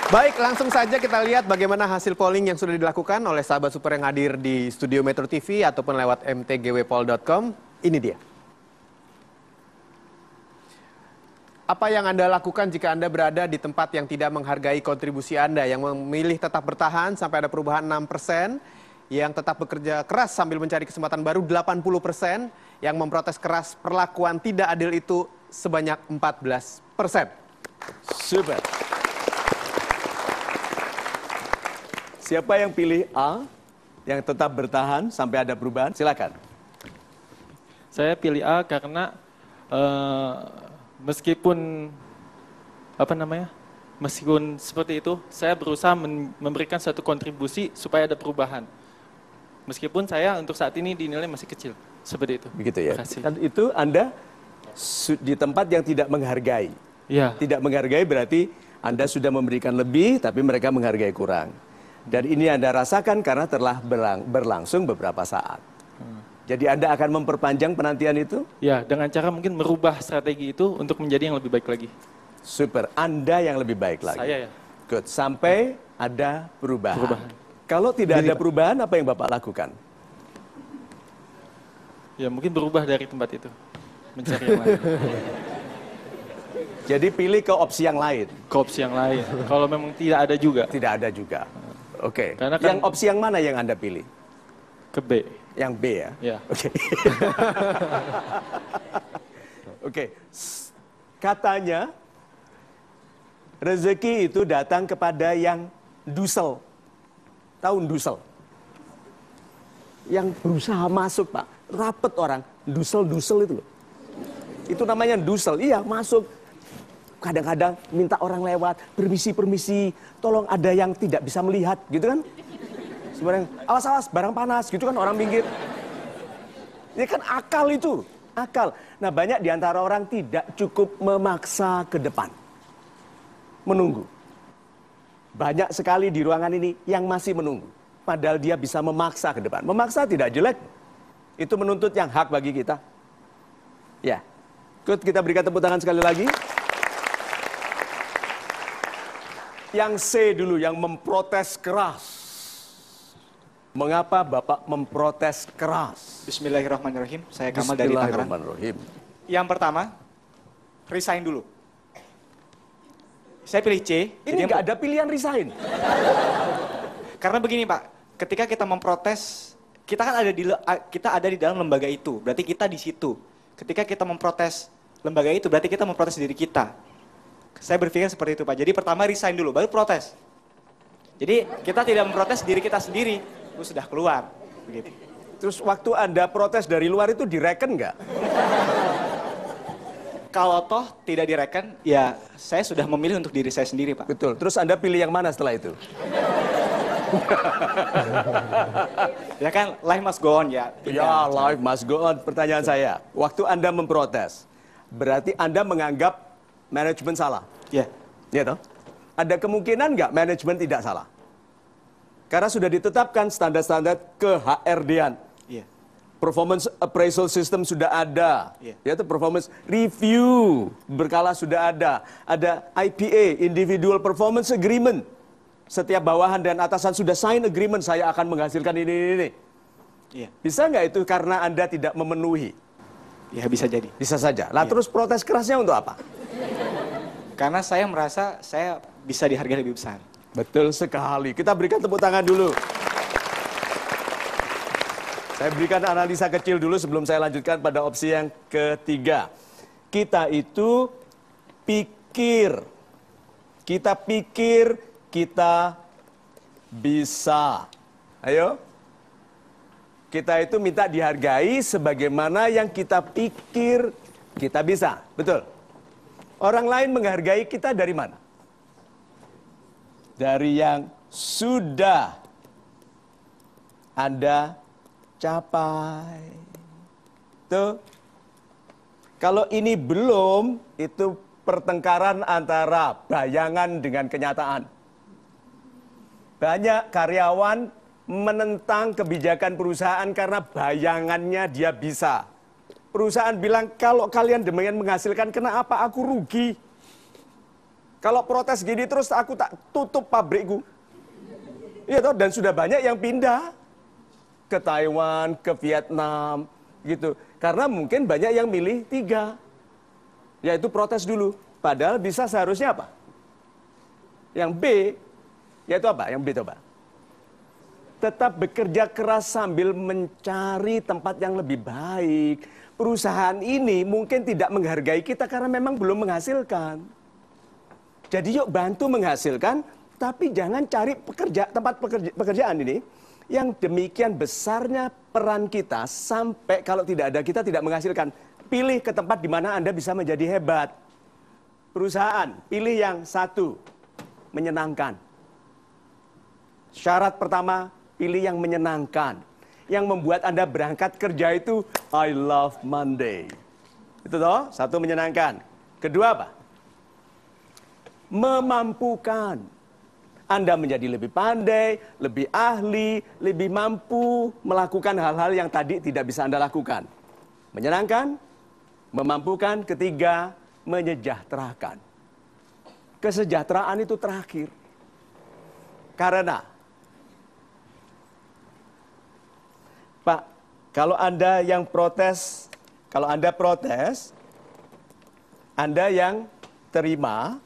Baik, langsung saja kita lihat bagaimana hasil polling yang sudah dilakukan oleh sahabat super yang hadir di studio Metro TV ataupun lewat mtgwpol.com. Ini dia. Apa yang Anda lakukan jika Anda berada di tempat yang tidak menghargai kontribusi Anda, yang memilih tetap bertahan sampai ada perubahan 6%, yang tetap bekerja keras sambil mencari kesempatan baru 80%, yang memprotes keras perlakuan tidak adil itu sebanyak 14%. Super. Siapa yang pilih A, yang tetap bertahan sampai ada perubahan? Silakan. Saya pilih A karena meskipun meskipun seperti itu, saya berusaha memberikan satu kontribusi supaya ada perubahan. Meskipun saya untuk saat ini dinilai masih kecil, seperti itu. Begitu ya. Terima kasih. Dan itu Anda di tempat yang tidak menghargai. Ya. Tidak menghargai berarti Anda sudah memberikan lebih, tapi mereka menghargai kurang. Dan ini Anda rasakan karena telah berlangsung beberapa saat. Jadi Anda akan memperpanjang penantian itu? Ya, dengan cara mungkin merubah strategi itu untuk menjadi yang lebih baik lagi. Super, Anda yang lebih baik lagi. Saya ya. Good, sampai ada perubahan. Kalau tidak Jadi, ada perubahan, apa yang Bapak lakukan? Ya, mungkin berubah dari tempat itu. Mencari yang lain. Jadi pilih ke opsi yang lain? Ke opsi yang lain. Kalau memang tidak ada juga. Tidak ada juga. Oke. Karena kan- Yang opsi yang mana yang Anda pilih? Ke B. Yang B ya? Ya. Oke. Oke. Katanya rezeki itu datang kepada yang dusel. Tahu dusel? Yang berusaha masuk, Pak. Rapet orang. Dusel-dusel itu loh. Itu namanya dusel. Iya, masuk. Kadang-kadang minta orang lewat, permisi, tolong ada yang tidak bisa melihat, gitu kan? Sebenarnya, awas, barang panas, gitu kan orang minggir. Ini kan akal itu, akal. Nah, banyak di antara orang tidak cukup memaksa ke depan. Menunggu. Banyak sekali di ruangan ini yang masih menunggu. Padahal dia bisa memaksa ke depan. Memaksa tidak jelek. Itu menuntut yang hak bagi kita. Ya. Good, kita berikan tepuk tangan sekali lagi. Yang C dulu, yang memprotes keras. Mengapa Bapak memprotes keras? Bismillahirrahmanirrahim. Saya Kamal dari Tangerang. Bismillahirrahmanirrahim. Yang pertama, resign dulu. Saya pilih C. Ini nggak ada pilihan resign. Karena begini Pak, ketika kita memprotes, kita kan ada di dalam lembaga itu. Berarti kita di situ. Ketika kita memprotes lembaga itu, berarti kita memprotes diri kita. Saya berpikir seperti itu Pak. Jadi pertama resign dulu, baru protes. Jadi kita tidak memprotes diri kita sendiri, itu sudah keluar. Begitu. Terus waktu Anda protes dari luar itu direken nggak? Kalau toh tidak direken, ya saya sudah memilih untuk diri saya sendiri Pak. Betul. Terus Anda pilih yang mana setelah itu? Ya kan, life must go on ya. Ya, life must go on. Pertanyaan saya, waktu Anda memprotes, berarti Anda menganggap manajemen salah? Ya. Ya toh? Ada kemungkinan nggak manajemen tidak salah? Karena sudah ditetapkan standar-standar ke-HRD-an. Iya. Performance appraisal system sudah ada. Iya. Yaitu performance review berkala sudah ada. Ada IPA, Individual Performance Agreement. Setiap bawahan dan atasan sudah sign agreement, saya akan menghasilkan ini. Iya. Bisa nggak itu karena Anda tidak memenuhi? Ya bisa jadi. Bisa saja. Lah Iya. terus protes kerasnya untuk apa? Karena saya merasa saya bisa dihargai lebih besar. Betul sekali. Kita berikan tepuk tangan dulu. Saya berikan analisa kecil dulu sebelum saya lanjutkan pada opsi yang ketiga. Kita itu pikir. Kita pikir kita bisa. Ayo. Kita itu minta dihargai sebagaimana yang kita pikir kita bisa. Betul. Orang lain menghargai kita dari mana? Dari yang sudah Anda capai. Tuh. Kalau ini belum, itu pertengkaran antara bayangan dengan kenyataan. Banyak karyawan menentang kebijakan perusahaan karena bayangannya dia bisa. Perusahaan bilang, kalau kalian demikian menghasilkan, kenapa aku rugi? Kalau protes gini terus aku tak tutup pabrikku. Iya toh, dan sudah banyak yang pindah ke Taiwan, ke Vietnam, gitu. Karena mungkin banyak yang milih 3, yaitu protes dulu. Padahal bisa seharusnya apa? Yang B, yaitu apa? Yang B coba. Tetap bekerja keras sambil mencari tempat yang lebih baik. Perusahaan ini mungkin tidak menghargai kita karena memang belum menghasilkan. Jadi yuk bantu menghasilkan, tapi jangan cari tempat pekerjaan ini yang demikian besarnya peran kita sampai kalau tidak ada kita tidak menghasilkan. Pilih ke tempat di mana Anda bisa menjadi hebat. Perusahaan, pilih yang 1, menyenangkan. Syarat pertama, pilih yang menyenangkan. Yang membuat Anda berangkat kerja itu, I love Monday. Itu toh, 1 menyenangkan. Kedua apa? Memampukan. Anda menjadi lebih pandai, lebih ahli, lebih mampu melakukan hal-hal yang tadi tidak bisa Anda lakukan. Menyenangkan, memampukan, ketiga, menyejahterakan. Kesejahteraan itu terakhir. Karena, Pak, kalau Anda yang protes, kalau Anda protes, Anda yang terima,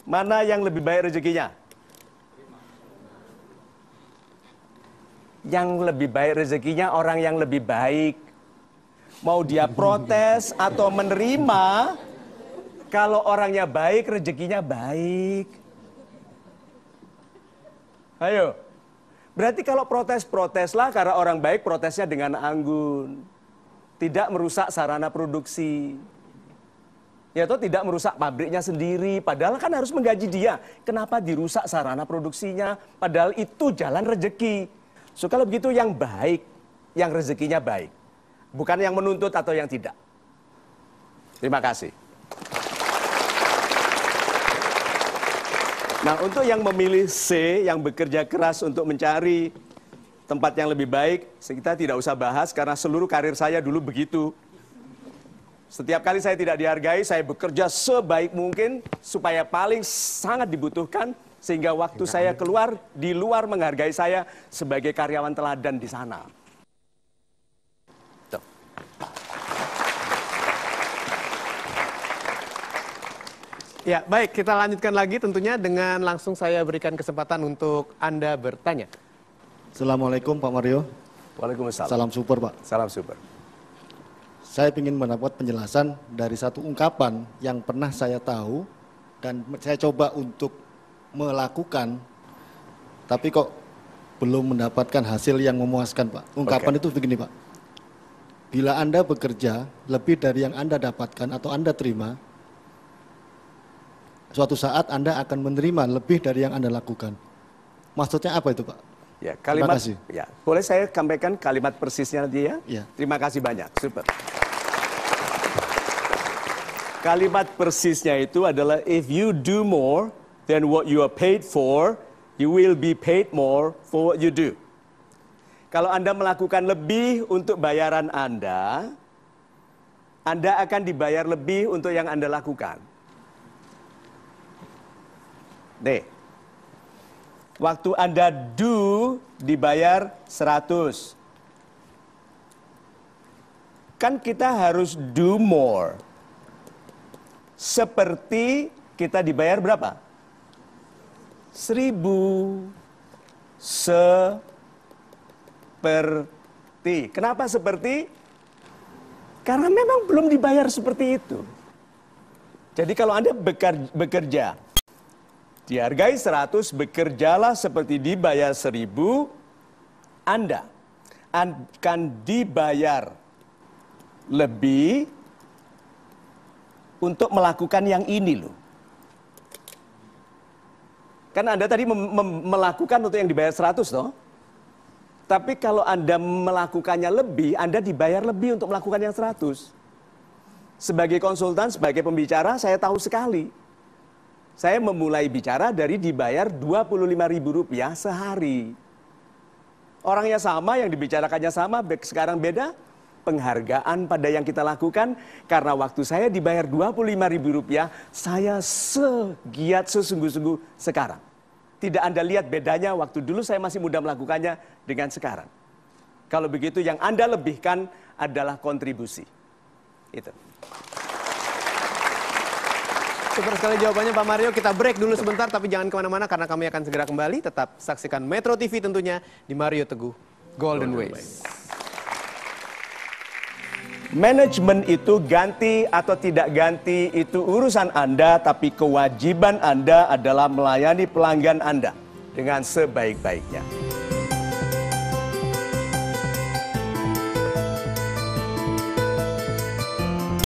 mana yang lebih baik rezekinya? Yang lebih baik rezekinya orang yang lebih baik. Mau dia protes atau menerima, kalau orangnya baik, rezekinya baik. Ayo. Berarti kalau protes, proteslah karena orang baik protesnya dengan anggun. Tidak merusak sarana produksi. Ya toh tidak merusak pabriknya sendiri, padahal kan harus menggaji dia. Kenapa dirusak sarana produksinya? Padahal itu jalan rezeki. So kalau begitu yang baik, yang rezekinya baik. Bukan yang menuntut atau yang tidak. Terima kasih. Nah untuk yang memilih C, yang bekerja keras untuk mencari tempat yang lebih baik, kita tidak usah bahas karena seluruh karir saya dulu begitu. Setiap kali saya tidak dihargai, saya bekerja sebaik mungkin supaya paling sangat dibutuhkan sehingga waktu saya keluar di luar menghargai saya sebagai karyawan teladan di sana. Tuh. Ya, baik, kita lanjutkan lagi tentunya dengan langsung saya berikan kesempatan untuk Anda bertanya. Assalamualaikum Pak Mario. Waalaikumsalam. Salam super Pak. Salam super. Saya ingin mendapat penjelasan dari satu ungkapan yang pernah saya tahu dan saya coba untuk melakukan, tapi kok belum mendapatkan hasil yang memuaskan Pak. Ungkapan itu begini Pak, bila Anda bekerja lebih dari yang Anda dapatkan atau Anda terima, suatu saat Anda akan menerima lebih dari yang Anda lakukan. Maksudnya apa itu Pak? Ya, kalimat, Terima kasih. ya, boleh saya sampaikan kalimat persisnya nanti ya? Ya. Terima kasih banyak, super. Kalimat persisnya itu adalah if you do more than what you are paid for, you will be paid more for what you do. Kalau Anda melakukan lebih untuk bayaran Anda akan dibayar lebih untuk yang Anda lakukan. Nih, waktu Anda do dibayar 100. Kan kita harus do more. Seperti kita dibayar berapa? 1.000. Seperti. Kenapa seperti? Karena memang belum dibayar seperti itu. Jadi kalau Anda bekerja, dihargai 100, bekerjalah seperti dibayar 1.000, Anda akan dibayar lebih untuk melakukan yang ini loh. Kan Anda tadi melakukan untuk yang dibayar 100 toh. Tapi kalau Anda melakukannya lebih, Anda dibayar lebih untuk melakukan yang 100. Sebagai konsultan, sebagai pembicara, saya tahu sekali. Saya memulai bicara dari dibayar Rp25.000 sehari. Orangnya sama, yang dibicarakannya sama, sekarang beda. penghargaan pada yang kita lakukan. Karena waktu saya dibayar Rp25.000, saya segiat sesungguh-sungguh sekarang. Tidak Anda lihat bedanya waktu dulu saya masih muda melakukannya dengan sekarang. Kalau begitu yang Anda lebihkan adalah kontribusi. Itu. Super sekali jawabannya Pak Mario. Kita break dulu sebentar, tapi jangan kemana-mana karena kami akan segera kembali. Tetap saksikan Metro TV tentunya di Mario Teguh Golden Ways. Manajemen itu ganti atau tidak ganti itu urusan Anda, tapi kewajiban Anda adalah melayani pelanggan Anda dengan sebaik-baiknya.